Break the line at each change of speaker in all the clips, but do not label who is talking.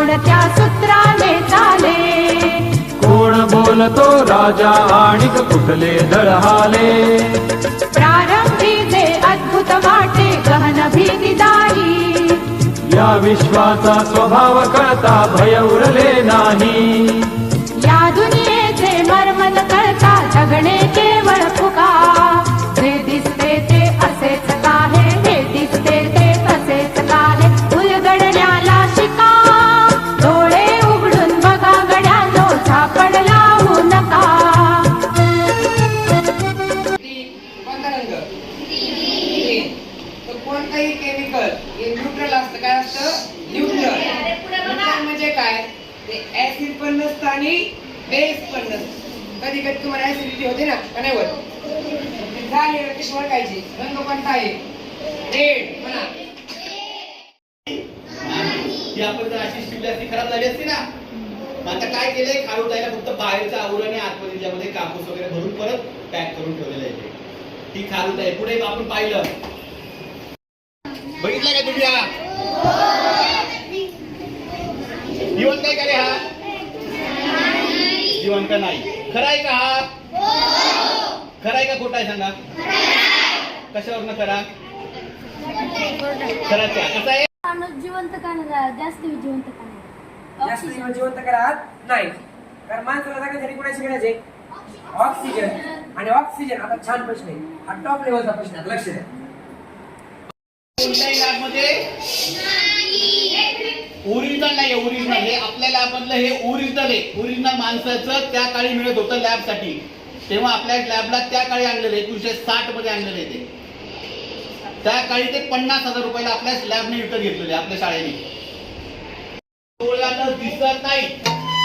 कोणत्या सूत्राने चाले,
कोण बोलतो राजा आणि कुठले दळहाले,
प्रारंभी जे अद्भुत वाटे गहन भीतीदायी,
या विश्वाचा स्वभाव कळता भय उरले नाही,
या दुनियेचे मर्म न कळता जगणे केवळ फुका, जे दिसते ते असेच काहे, हे दिसते ते असेच काहे, उलगडण्याला शिका, डोळे उघडून बघा गड्यानो, झापड लावू नका.
कोणता रंग? तर कोणताही केमिकल हे न्यूट्रल असतं. काय असतं? न्यूट्रल. न्यूट्रल म्हणजे काय? ते ऍसिड पण नसतं आणि बेस पण नसतं. कधी कधी तुम्हाला ऍसिडिटी होते ना, का नाही होत? झाली कशी ओळखायची? रंग कोणता आहे? रेड म्हणा.
ती आपण जर अशी शिवली असती खराब झाली असती ना. आता काय केलंय, खारू ताईला फक्त बाहेरचं आवरण आणि आतमध्ये ज्यामध्ये कापूस वगैरे भरून परत पॅक करून ठेवलेलं आहे. ती खारू ताई पुढे आपण पाहिलं, बघितलं का तुम्ही? हा जिवंत आहे का रे? हा जिवंत नाही. खरं आहे का? हा खरं आहे का खोटा आहे? सांगा. कशावरनं खरा? खराच आहे. कसं आहे?
माणूस जिवंत का नाही, जास्त जिवंत का नाही?
जास्त जिवंत करत नाही. कारण माणसाला जगण्यासाठी कोणाची गरज आहे? ऑक्सिजन. आणि ऑक्सिजन आता छान प्रश्न आहे, हा टॉप लेवलचा प्रश्न आहे, लक्ष द्या.
कोणत्याही लॅबमध्ये ओरिजिनल नाही. ओरिजिनल हे आपल्या लॅबमधलं हे ओरिजिनल आहे. ओरिजिनल माणसाचं त्या काळी मिळत होतं लॅबसाठी. तेव्हा आपल्या लॅबला त्या काळी आणलेलं 1960 मध्ये आणलेलं आहे ते. त्या काळी ते 50,000 रुपयाला आपल्या लॅबने विकत घेतलेले आपल्या शाळेने. डोळ्यानं दिसत नाही.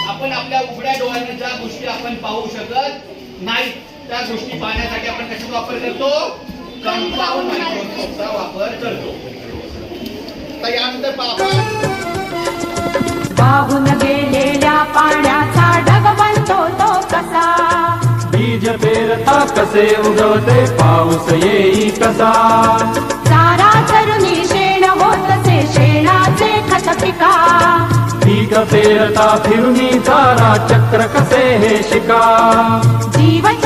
आपण आपल्या उघड्या डोळ्याने ज्या गोष्टी आपण पाहू शकत नाही त्या गोष्टी पाहण्यासाठी आपण कशाचा वापर करतो? कंपाऊंड मायक्रोस्कोपचा वापर करतो. तर यानंतर
वाहून गेलेल्या पाण्याचा ढग बनतो तो कसा,
बीज पेरता कसे उगवते पाऊस येई कसा,
चारा चरुणी शेण होतसे शेणाचे खत पिका,
पीक पेरता फिरुनी चारा चक्र कसे हे शिका,
जीवन